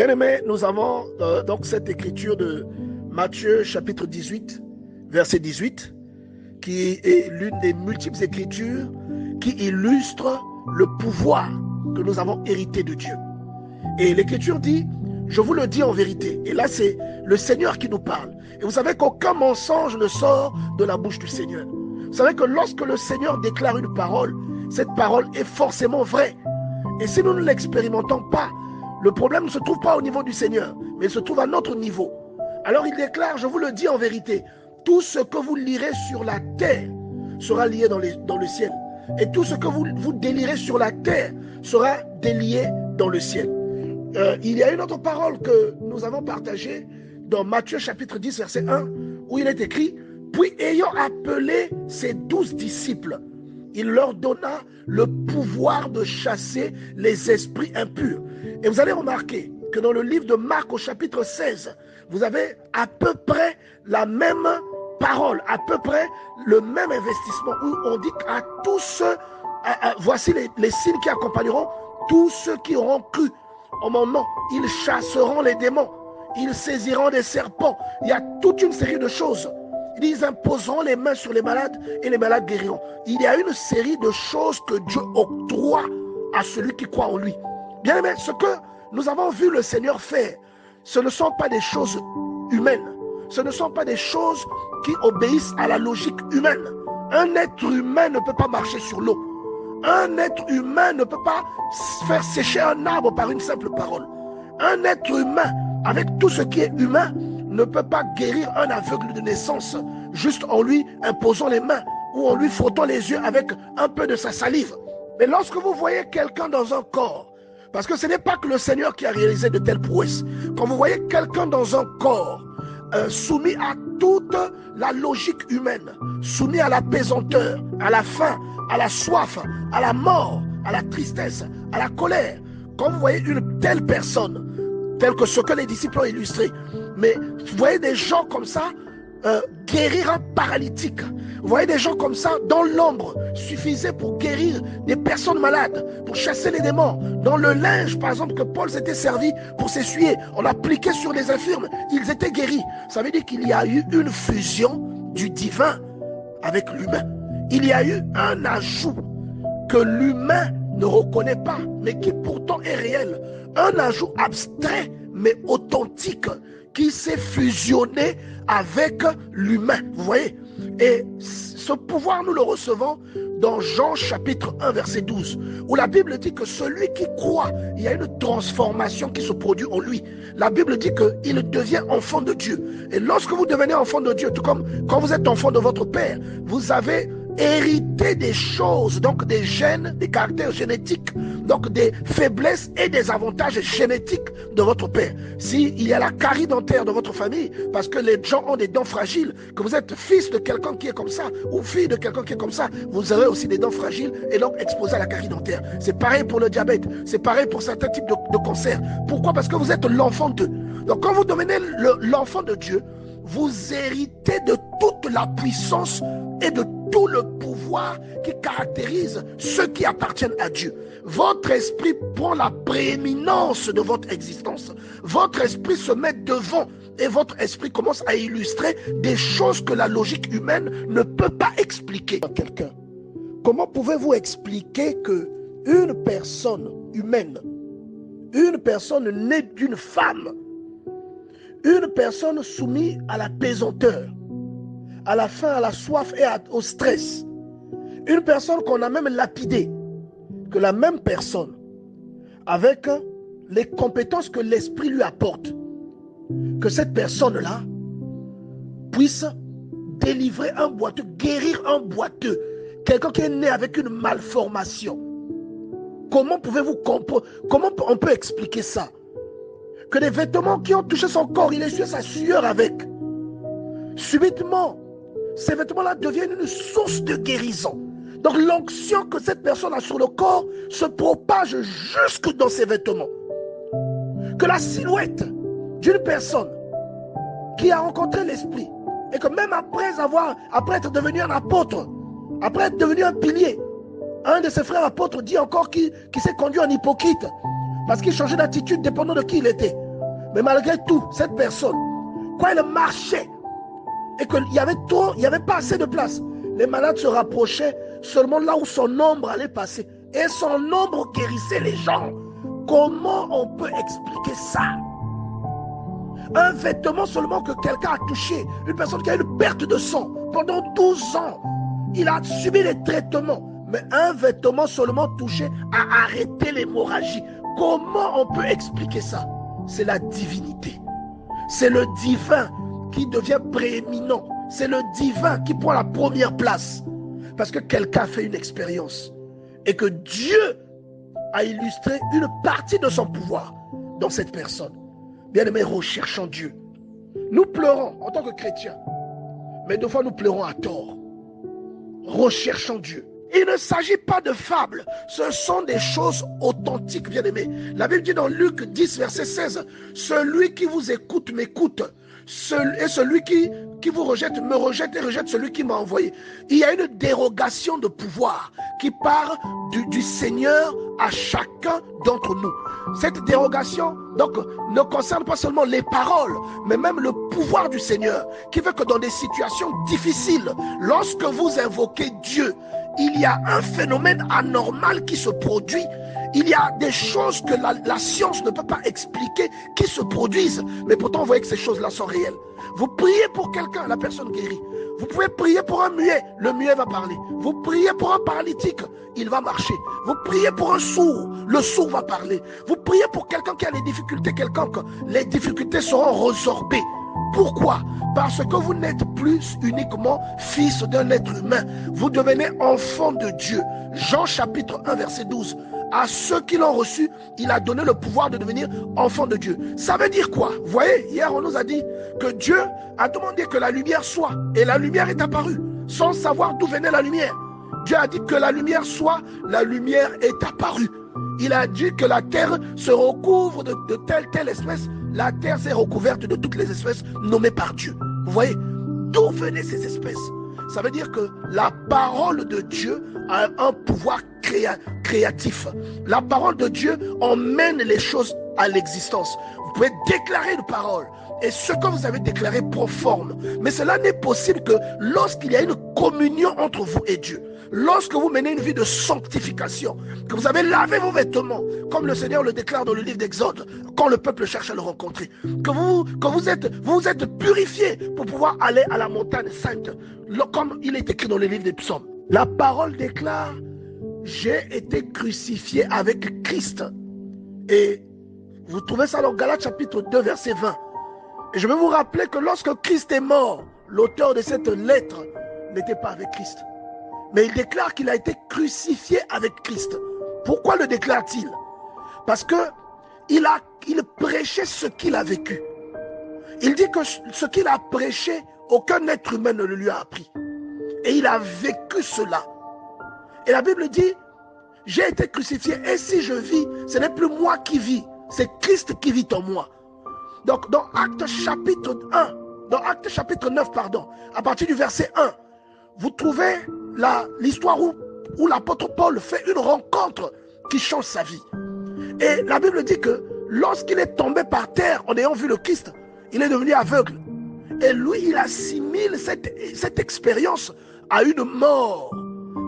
Bien-aimés, nous avons donc cette écriture de Matthieu chapitre 18, verset 18, qui est l'une des multiples écritures qui illustre le pouvoir que nous avons hérité de Dieu. Et l'écriture dit, je vous le dis en vérité. Et là, c'est le Seigneur qui nous parle. Et vous savez qu'aucun mensonge ne sort de la bouche du Seigneur. Vous savez que lorsque le Seigneur déclare une parole, cette parole est forcément vraie. Et si nous ne l'expérimentons pas, le problème ne se trouve pas au niveau du Seigneur, mais il se trouve à notre niveau. Alors il déclare, je vous le dis en vérité, tout ce que vous lirez sur la terre sera lié dans le ciel. Et tout ce que vous délirez sur la terre sera délié dans le ciel. Il y a une autre parole que nous avons partagée dans Matthieu chapitre 10, verset 1, où il est écrit, puis ayant appelé ses 12 disciples, il leur donna le pouvoir de chasser les esprits impurs. Et vous allez remarquer que dans le livre de Marc au chapitre 16, vous avez à peu près la même parole, à peu près le même investissement, où on dit à tous ceux, voici les signes qui accompagneront tous ceux qui auront cru en mon nom. Ils chasseront les démons, ils saisiront des serpents. Il y a toute une série de choses. Ils imposeront les mains sur les malades et les malades guériront. Il y a une série de choses que Dieu octroie à celui qui croit en lui. Bien aimé, ce que nous avons vu le Seigneur faire, ce ne sont pas des choses humaines. Ce ne sont pas des choses qui obéissent à la logique humaine. Un être humain ne peut pas marcher sur l'eau. Un être humain ne peut pas faire sécher un arbre par une simple parole. Un être humain, avec tout ce qui est humain, ne peut pas guérir un aveugle de naissance juste en lui imposant les mains ou en lui frottant les yeux avec un peu de sa salive. Mais lorsque vous voyez quelqu'un dans un corps, parce que ce n'est pas que le Seigneur qui a réalisé de telles prouesses, quand vous voyez quelqu'un dans un corps soumis à toute la logique humaine, soumis à la pesanteur, à la faim, à la soif, à la mort, à la tristesse, à la colère, quand vous voyez une telle personne, tel que ce que les disciples ont illustré, mais vous voyez des gens comme ça guérir un paralytique. Vous voyez des gens comme ça dans l'ombre suffisait pour guérir des personnes malades, pour chasser les démons. Dans le linge, par exemple, que Paul s'était servi pour s'essuyer, on l'appliquait sur les infirmes, ils étaient guéris. Ça veut dire qu'il y a eu une fusion du divin avec l'humain. Il y a eu un ajout que l'humain ne reconnaît pas, mais qui pourtant est réel. Un ajout abstrait, mais authentique, qui s'est fusionné avec l'humain. Vous voyez? Et ce pouvoir, nous le recevons dans Jean chapitre 1, verset 12, où la Bible dit que celui qui croit, il y a une transformation qui se produit en lui. La Bible dit qu'il devient enfant de Dieu. Et lorsque vous devenez enfant de Dieu, tout comme quand vous êtes enfant de votre Père, vous avez hérité des choses, donc des gènes, des caractères génétiques, donc des faiblesses et des avantages génétiques de votre père. S'il y a la carie dentaire de votre famille, parce que les gens ont des dents fragiles, que vous êtes fils de quelqu'un qui est comme ça, ou fille de quelqu'un qui est comme ça, vous aurez aussi des dents fragiles et donc exposé à la carie dentaire. C'est pareil pour le diabète, c'est pareil pour certains types de cancers. Pourquoi? Parce que vous êtes l'enfant de Dieu. Donc quand vous devenez l'enfant de Dieu, vous héritez de toute la puissance et de tout le pouvoir qui caractérise ceux qui appartiennent à Dieu. Votre esprit prend la prééminence de votre existence. Votre esprit se met devant et votre esprit commence à illustrer des choses que la logique humaine ne peut pas expliquer à quelqu'un. Comment pouvez-vous expliquer que une personne humaine, une personne née d'une femme, une personne soumise à la pesanteur, à la faim, à la soif et au stress, une personne qu'on a même lapidée, que la même personne, avec les compétences que l'esprit lui apporte, que cette personne-là puisse délivrer un boiteux, guérir un boiteux, quelqu'un qui est né avec une malformation. Comment pouvez-vous comprendre? Comment on peut expliquer ça? Que les vêtements qui ont touché son corps, il essuie sa sueur avec. Subitement, ces vêtements-là deviennent une source de guérison. Donc l'onction que cette personne a sur le corps se propage jusque dans ses vêtements. Que la silhouette d'une personne qui a rencontré l'esprit, et que même après être devenu un apôtre, après être devenu un pilier, un de ses frères apôtres dit encore qu'il s'est conduit en hypocrite, parce qu'il changeait d'attitude dépendant de qui il était. Mais malgré tout, cette personne, quand elle marchait et qu'il y avait pas assez de place, les malades se rapprochaient seulement là où son ombre allait passer. Et son ombre guérissait les gens. Comment on peut expliquer ça? Un vêtement seulement que quelqu'un a touché, une personne qui a une perte de sang pendant 12 ans, il a subi les traitements, mais un vêtement seulement touché a arrêté l'hémorragie. Comment on peut expliquer ça? C'est la divinité. C'est le divin qui devient prééminent. C'est le divin qui prend la première place. Parce que quelqu'un a fait une expérience et que Dieu a illustré une partie de son pouvoir dans cette personne. Bien-aimés, recherchons Dieu. Nous pleurons en tant que chrétiens, mais des fois nous pleurons à tort. Recherchons Dieu. Il ne s'agit pas de fables, ce sont des choses authentiques, bien-aimés. La Bible dit dans Luc 10, verset 16, « Celui qui vous écoute m'écoute, et celui qui vous rejette me rejette et rejette celui qui m'a envoyé. » Il y a une dérogation de pouvoir qui part du Seigneur à chacun d'entre nous. Cette dérogation donc ne concerne pas seulement les paroles, mais même le pouvoir du Seigneur, qui fait que dans des situations difficiles, lorsque vous invoquez Dieu, il y a un phénomène anormal qui se produit. Il y a des choses que la science ne peut pas expliquer qui se produisent. Mais pourtant, vous voyez que ces choses-là sont réelles. Vous priez pour quelqu'un, la personne guérit. Vous pouvez prier pour un muet, le muet va parler. Vous priez pour un paralytique, il va marcher. Vous priez pour un sourd, le sourd va parler. Vous priez pour quelqu'un qui a des difficultés quelconques, les difficultés seront résorbées. Pourquoi? Parce que vous n'êtes plus uniquement fils d'un être humain. Vous devenez enfant de Dieu. Jean chapitre 1 verset 12. À ceux qui l'ont reçu, il a donné le pouvoir de devenir enfant de Dieu. Ça veut dire quoi? Vous voyez, hier on nous a dit que Dieu a demandé que la lumière soit. Et la lumière est apparue, sans savoir d'où venait la lumière. Dieu a dit que la lumière soit, la lumière est apparue. Il a dit que la terre se recouvre de telle espèce. La terre s'est recouverte de toutes les espèces nommées par Dieu. Vous voyez, d'où venaient ces espèces? Ça veut dire que la parole de Dieu a un pouvoir créatif. La parole de Dieu emmène les choses à l'existence. Vous pouvez déclarer une parole et ce que vous avez déclaré prend forme. Mais cela n'est possible que lorsqu'il y a une communion entre vous et Dieu. Lorsque vous menez une vie de sanctification, que vous avez lavé vos vêtements, comme le Seigneur le déclare dans le livre d'Exode, quand le peuple cherche à le rencontrer, que vous êtes purifiés pour pouvoir aller à la montagne sainte, comme il est écrit dans le livre des psaumes. La parole déclare: j'ai été crucifié avec Christ. Et vous trouvez ça dans Galates chapitre 2 verset 20. Et je vais vous rappeler que lorsque Christ est mort, l'auteur de cette lettre n'était pas avec Christ. Mais il déclare qu'il a été crucifié avec Christ. Pourquoi le déclare-t-il? Parce que il prêchait ce qu'il a vécu. Il dit que ce qu'il a prêché, aucun être humain ne le lui a appris. Et il a vécu cela. Et la Bible dit: j'ai été crucifié, et si je vis, ce n'est plus moi qui vis, c'est Christ qui vit en moi. Donc dans Actes chapitre 1, dans Actes chapitre 9, pardon, à partir du verset 1, vous trouvez l'histoire où l'apôtre Paul fait une rencontre qui change sa vie. Et la Bible dit que lorsqu'il est tombé par terre en ayant vu le Christ, il est devenu aveugle. Et lui, il assimile cette expérience à une mort.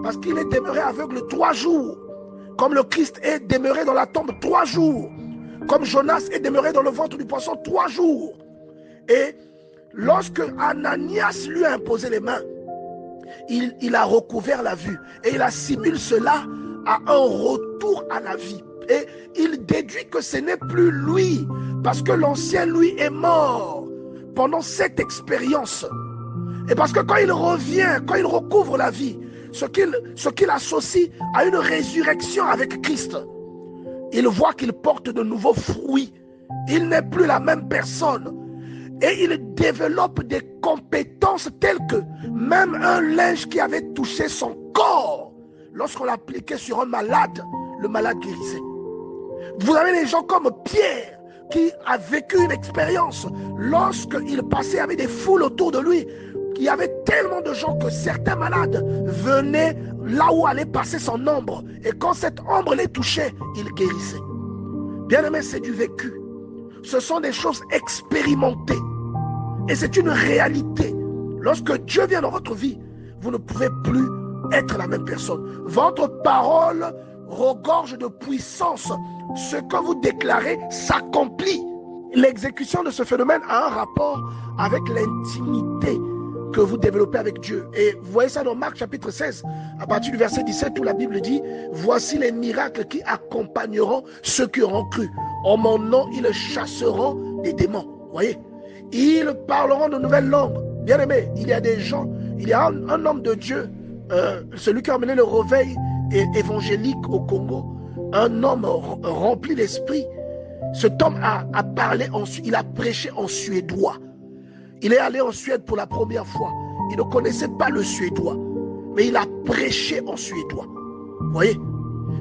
Parce qu'il est demeuré aveugle 3 jours. Comme le Christ est demeuré dans la tombe 3 jours. Comme Jonas est demeuré dans le ventre du poisson 3 jours. Et lorsque Ananias lui a imposé les mains, il a recouvert la vue. Et il assimile cela à un retour à la vie. Et il déduit que ce n'est plus lui. Parce que l'ancien, lui, est mort pendant cette expérience. Et parce que quand il revient, quand il recouvre la vie, ce qu'il associe à une résurrection avec Christ, il voit qu'il porte de nouveaux fruits. Il n'est plus la même personne. Et il développe des compétences telles que même un linge qui avait touché son corps, lorsqu'on l'appliquait sur un malade, le malade guérissait. Vous avez des gens comme Pierre qui a vécu une expérience. Lorsqu'il passait avec des foules autour de lui, il y avait tellement de gens que certains malades venaient là où allait passer son ombre. Et quand cette ombre les touchait, il guérissait. Bien aimé, c'est du vécu. ce sont des choses expérimentées. Et c'est une réalité. Lorsque Dieu vient dans votre vie, vous ne pouvez plus être la même personne. Votre parole regorge de puissance. Ce que vous déclarez s'accomplit. L'exécution de ce phénomène a un rapport avec l'intimité que vous développez avec Dieu. Et vous voyez ça dans Marc chapitre 16, à partir du verset 17, où la Bible dit: voici les miracles qui accompagneront ceux qui auront cru. En mon nom, ils chasseront des démons. Vous voyez, ils parleront de nouvelles langues. Bien aimé, il y a des gens, il y a un homme de Dieu, celui qui a mené le réveil évangélique au Congo, un homme rempli d'esprit. Cet homme a parlé, il a prêché en suédois. Il est allé en Suède pour la première fois. Il ne connaissait pas le suédois, mais il a prêché en suédois. Vous voyez,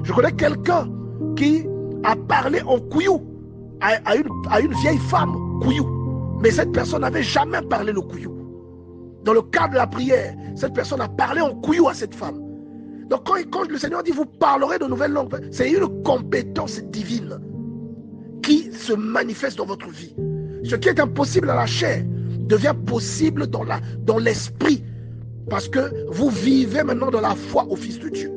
je connais quelqu'un qui a parlé en kouyou à une vieille femme kouyou, mais cette personne n'avait jamais parlé le kouyou. Dans le cadre de la prière, cette personne a parlé en kouyou à cette femme. Donc quand le Seigneur dit: vous parlerez de nouvelles langues, c'est une compétence divine qui se manifeste dans votre vie. Ce qui est impossible à la chair devient possible dans l'esprit, parce que vous vivez maintenant dans la foi au Fils de Dieu.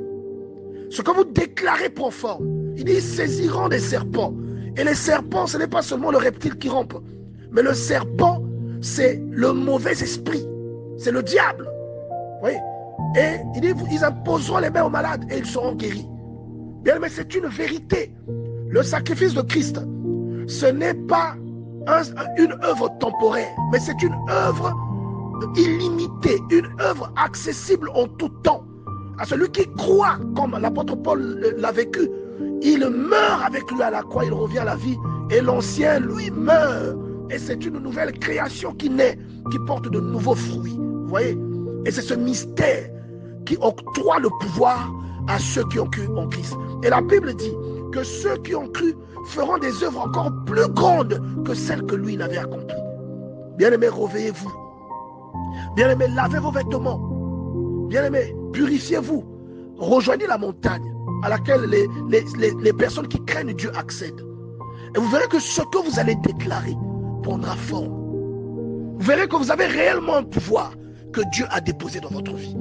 Ce que vous déclarez prend forme. Il dit: ils saisiront des serpents. Et les serpents, ce n'est pas seulement le reptile qui rampe, mais le serpent, c'est le mauvais esprit, c'est le diable. Vous voyez? Et il dit: ils imposeront les mains aux malades et ils seront guéris. Bien, mais c'est une vérité. Le sacrifice de Christ, ce n'est pas une œuvre temporaire, mais c'est une œuvre illimitée, une œuvre accessible en tout temps. À celui qui croit, comme l'apôtre Paul l'a vécu, il meurt avec lui à la croix, il revient à la vie, et l'ancien, lui, meurt. Et c'est une nouvelle création qui naît, qui porte de nouveaux fruits. Vous voyez? Et c'est ce mystère qui octroie le pouvoir à ceux qui ont cru en Christ. Et la Bible dit que ceux qui ont cru feront des œuvres encore plus grandes que celles que lui n'avait accomplies. Bien-aimés, réveillez-vous. Bien-aimés, lavez vos vêtements. Bien-aimés, purifiez-vous. Rejoignez la montagne à laquelle les personnes qui craignent Dieu accèdent. Et vous verrez que ce que vous allez déclarer prendra forme. Vous verrez que vous avez réellement un pouvoir que Dieu a déposé dans votre vie.